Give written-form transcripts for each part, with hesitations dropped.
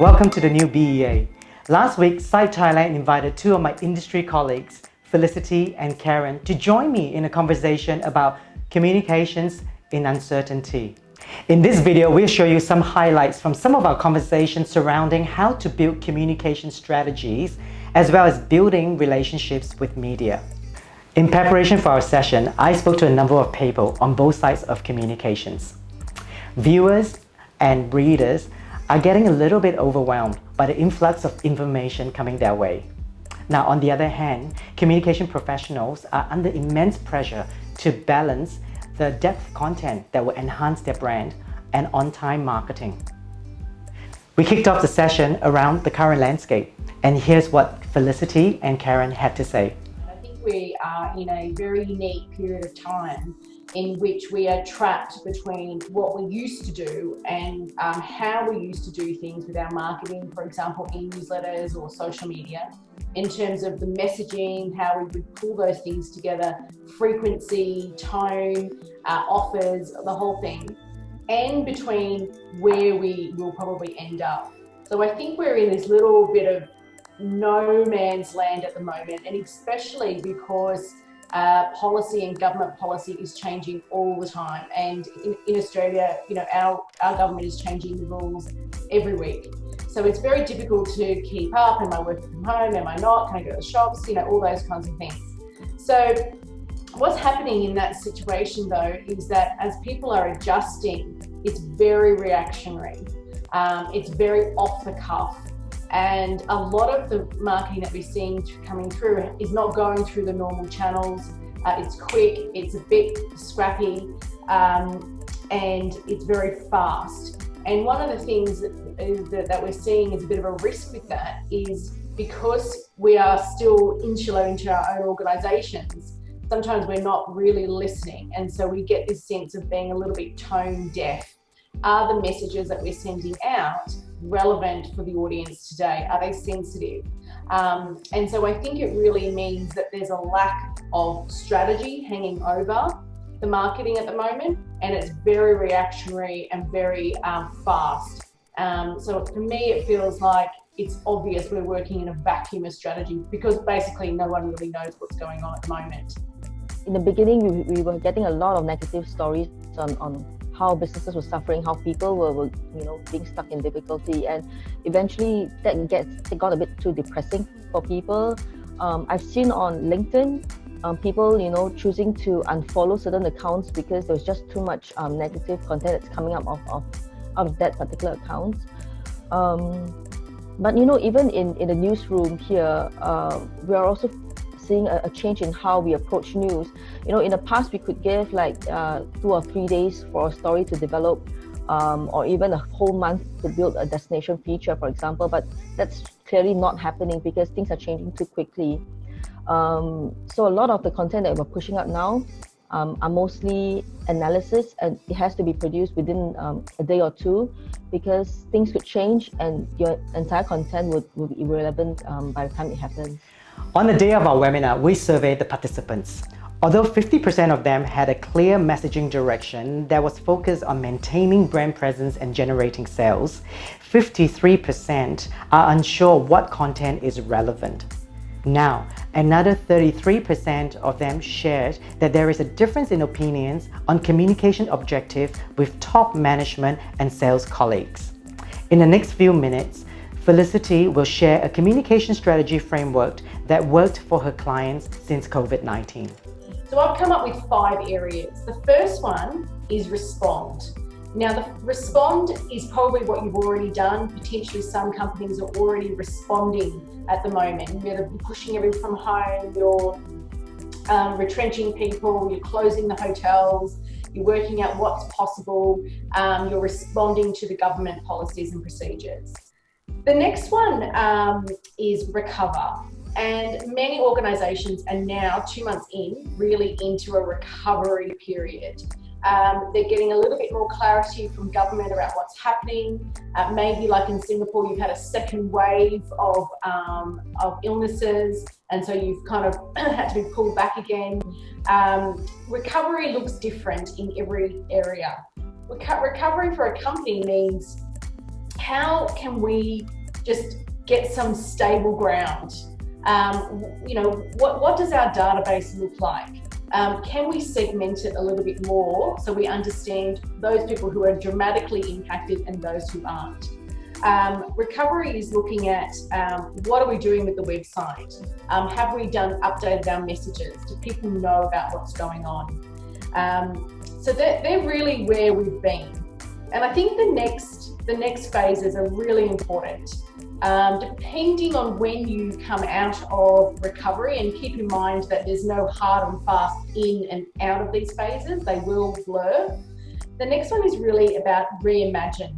Welcome to the new BEA. Last week, SITE Thailand invited two of my industry colleagues, Felicity and Karen, to join me in a conversation about communications in uncertainty. In this video, we'll show you some highlights from some of our conversations surrounding how to build communication strategies, as well as building relationships with media. In preparation for our session, I spoke to a number of people on both sides of communications. Viewers and readers are getting a little bit overwhelmed by the influx of information coming their way. Now, on the other hand, communication professionals are under immense pressure to balance the depth of content that will enhance their brand and on-time marketing. We kicked off the session around the current landscape, and here's what Felicity and Karen had to say. I think we are in a very unique period of time in which we are trapped between what we used to do and how we used to do things with our marketing, for example, in newsletters or social media, in terms of the messaging, how we would pull those things together, frequency, tone, offers, the whole thing, and between where we will probably end up. So I think we're in this little bit of no man's land at the moment, and especially because policy and government policy is changing all the time. And in Australia, our government is changing the rules every week. So it's very difficult to keep up. Am I working from home? Am I not? Can I go to the shops? All those kinds of things. So what's happening in that situation though, is that as people are adjusting, it's very reactionary. It's very off the cuff. And a lot of the marketing that we're seeing coming through is not going through the normal channels. It's quick, it's a bit scrappy, and it's very fast. And one of the things that we're seeing is a bit of a risk with that is because we are still insular into our own organisations, sometimes we're not really listening. And so we get this sense of being a little bit tone deaf. Are the messages that we're sending out relevant for the audience today? Are they sensitive? And so I think it really means that there's a lack of strategy hanging over the marketing at the moment, and it's very reactionary and very fast. So for me, it feels like it's obvious we're working in a vacuum of strategy because basically no one really knows what's going on at the moment. In the beginning, we were getting a lot of negative stories on how businesses were suffering, how people were being stuck in difficulty, and eventually that got a bit too depressing for people. I've seen on LinkedIn people choosing to unfollow certain accounts because there was just too much negative content that's coming up of that particular account. But even in the newsroom here, we are also seeing a change in how we approach news. In the past we could give like 2 or 3 days for a story to develop, or even a whole month to build a destination feature, for example, but that's clearly not happening because things are changing too quickly. So a lot of the content that we're pushing out now are mostly analysis, and it has to be produced within a day or two because things could change and your entire content would be irrelevant by the time it happens. On the day of our webinar, we surveyed the participants. Although 50% of them had a clear messaging direction that was focused on maintaining brand presence and generating sales, 53% are unsure what content is relevant. Now, another 33% of them shared that there is a difference in opinions on communication objective with top management and sales colleagues. In the next few minutes, Felicity will share a communication strategy framework that worked for her clients since COVID-19. So I've come up with 5 areas. The first one is respond. Now, the respond is probably what you've already done. Potentially some companies are already responding at the moment. You're pushing everyone from home, you're retrenching people, you're closing the hotels, you're working out what's possible, you're responding to the government policies and procedures. The next one is recover. And many organisations are now 2 months in, really into a recovery period. They're getting a little bit more clarity from government around what's happening. Maybe like in Singapore, you've had a second wave of illnesses, and so you've kind of had to be pulled back again. Recovery looks different in every area. Recovery for a company means how can we just get some stable ground? What does our database look like? Can we segment it a little bit more so we understand those people who are dramatically impacted and those who aren't? Recovery is looking at what are we doing with the website? Have we updated our messages? Do people know about what's going on? So they're really where we've been. And I think the next phases are really important. Depending on when you come out of recovery, and keep in mind that there's no hard and fast in and out of these phases, they will blur. The next one is really about reimagine.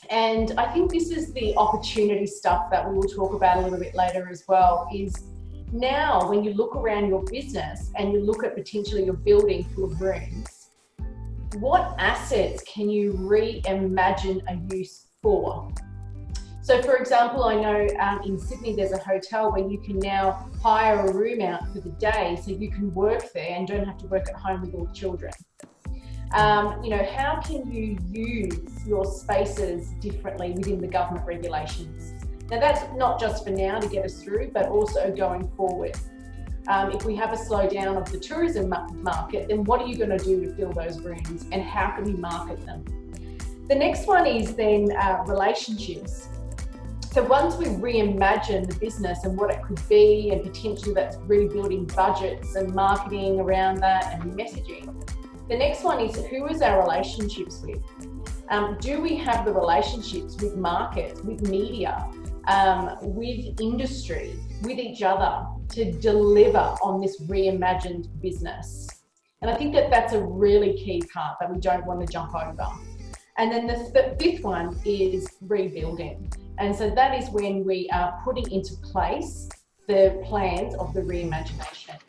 And I think this is the opportunity stuff that we will talk about a little bit later as well, is now when you look around your business and you look at potentially your building full of rooms, what assets can you reimagine a use for? So for example, I know in Sydney there's a hotel where you can now hire a room out for the day so you can work there and don't have to work at home with all the children. How can you use your spaces differently within the government regulations? Now that's not just for now to get us through, but also going forward. If we have a slowdown of the tourism market, then what are you going to do to fill those rooms and how can you market them? The next one is then relationships. So once we reimagine the business and what it could be, and potentially that's rebuilding budgets and marketing around that and messaging, the next one is who is our relationships with? Do we have the relationships with markets, with media, with industry, with each other to deliver on this reimagined business? And I think that that's a really key part that we don't want to jump over. And then the fifth one is rebuilding. And so that is when we are putting into place the plans of the reimagination.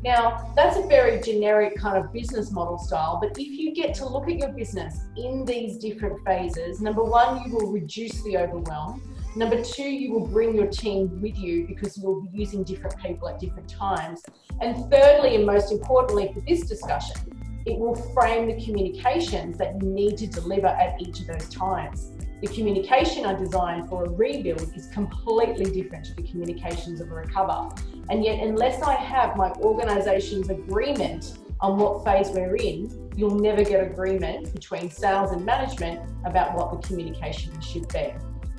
Now, that's a very generic kind of business model style, but if you get to look at your business in these different phases, number one, you will reduce the overwhelm. Number two, you will bring your team with you because you will be using different people at different times. And thirdly, and most importantly for this discussion, it will frame the communications that you need to deliver at each of those times. The communication I designed for a rebuild is completely different to the communications of a recover. And yet, unless I have my organisation's agreement on what phase we're in, you'll never get agreement between sales and management about what the communication should be.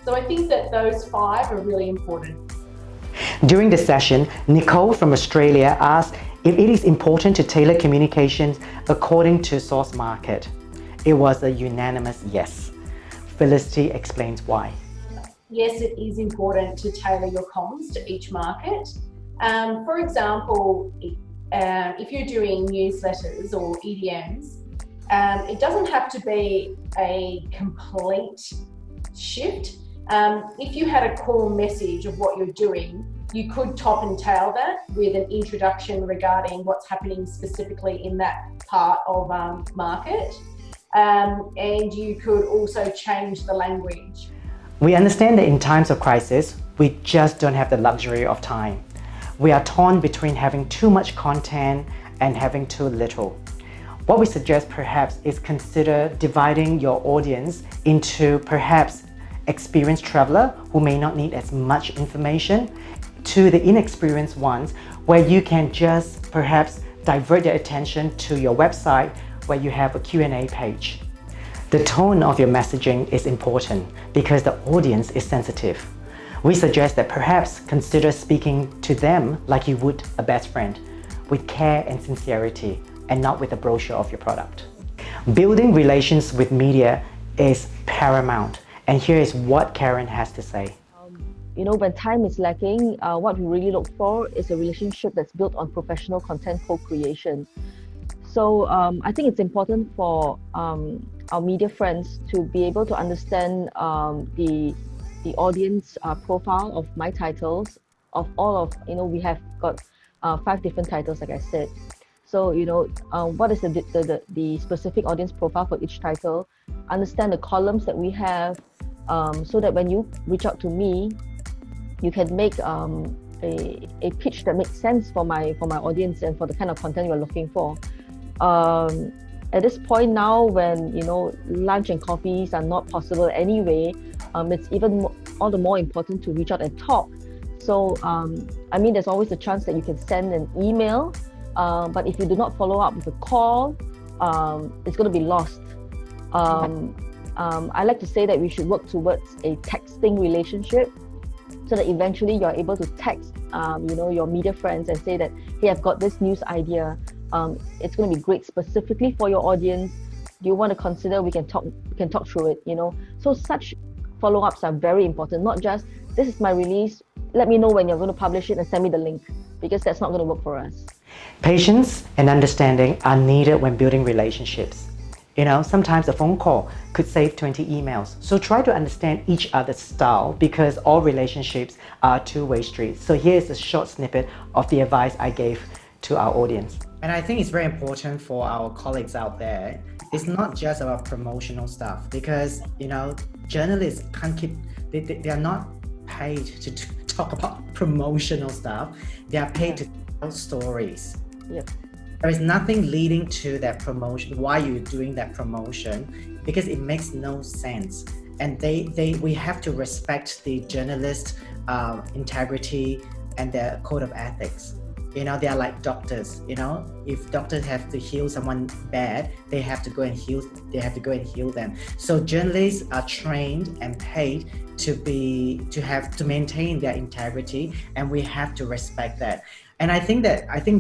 So I think that those five are really important. During the session, Nicole from Australia asked if it is important to tailor communications according to source market. It was a unanimous yes. Felicity explains why. Yes, it is important to tailor your comms to each market. For example, if you're doing newsletters or EDMs, it doesn't have to be a complete shift. If you had a core message of what you're doing, you could top and tail that with an introduction regarding what's happening specifically in that part of market. And you could also change the language. We understand that in times of crisis, we just don't have the luxury of time. We are torn between having too much content and having too little. What we suggest perhaps is consider dividing your audience into perhaps experienced traveler who may not need as much information to the inexperienced ones where you can just perhaps divert their attention to your website where you have a Q&A page. The tone of your messaging is important because the audience is sensitive. We suggest that perhaps consider speaking to them like you would a best friend, with care and sincerity, and not with a brochure of your product. Building relations with media is paramount, and here is what Karen has to say. When time is lacking, what we really look for is a relationship that's built on professional content co-creation. So I think it's important for our media friends to be able to understand the audience profile of my titles, of all of, we have got 5 different titles, like I said. So, what is the specific audience profile for each title, understand the columns that we have, so that when you reach out to me, you can make a pitch that makes sense for my audience and for the kind of content you're looking for. at this point now, when lunch and coffees are not possible anyway, it's even all the more important to reach out and talk. So there's always a chance that you can send an email, but if you do not follow up with a call, it's going to be lost. I like to say that we should work towards a texting relationship, so that eventually you're able to text your media friends and say that, hey, I've got this news idea. It's going to be great specifically for your audience. Do you want to consider? We can talk through it. So such follow-ups are very important. Not just, this is my release, let me know when you're going to publish it and send me the link, because that's not going to work for us. Patience and understanding are needed when building relationships. Sometimes a phone call could save 20 emails. So try to understand each other's style, because all relationships are two-way streets. So here's a short snippet of the advice I gave to our audience. And I think it's very important for our colleagues out there. It's not just about promotional stuff, because journalists can't they are not paid to talk about promotional stuff. They are paid to tell stories. Yep. There is nothing leading to that promotion, why you're doing that promotion, because it makes no sense. And we have to respect the journalist integrity and their code of ethics. They are like doctors. If doctors have to heal someone bad, they have to go and heal them. So journalists are trained and paid to maintain their integrity, and we have to respect that. And I think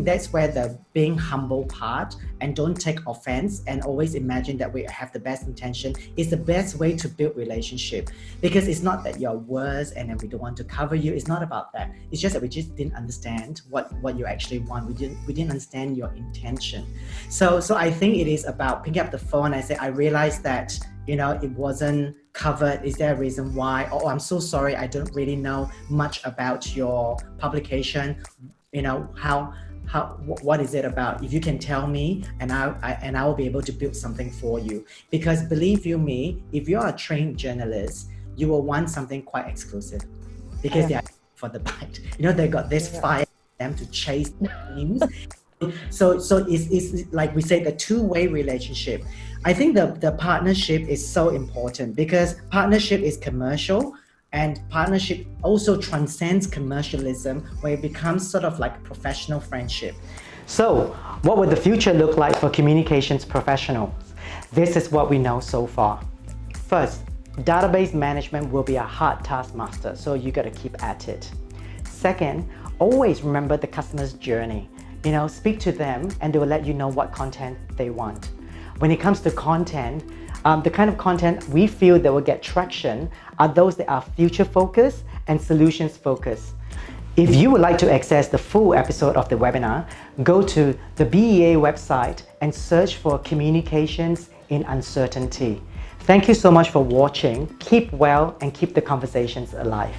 that's where the being humble part, and don't take offense, and always imagine that we have the best intention, is the best way to build relationship. Because it's not that you're worse and then we don't want to cover you. It's not about that. It's just that we just didn't understand what you actually want. We didn't understand your intention. So I think it is about picking up the phone and say, I realized that it wasn't covered. Is there a reason why? Oh, I'm so sorry. I don't really know much about your publication. What is it about? If you can tell me, and I will be able to build something for you. Because believe you me, if you're a trained journalist, you will want something quite exclusive, because they are for the bite. They got this fire in them to chase news. So it's like we say, the two-way relationship. I think the partnership is so important, because partnership is commercial. And partnership also transcends commercialism, where it becomes sort of like professional friendship. So, what would the future look like for communications professionals? This is what we know so far. First, database management will be a hard taskmaster, so you got to keep at it. Second, always remember the customer's journey. Speak to them, and they will let you know what content they want. When it comes to content, the kind of content we feel that will get traction are those that are future focused and solutions focused. If you would like to access the full episode of the webinar, go to the BEA website and search for Communications in Uncertainty. Thank you so much for watching. Keep well and keep the conversations alive.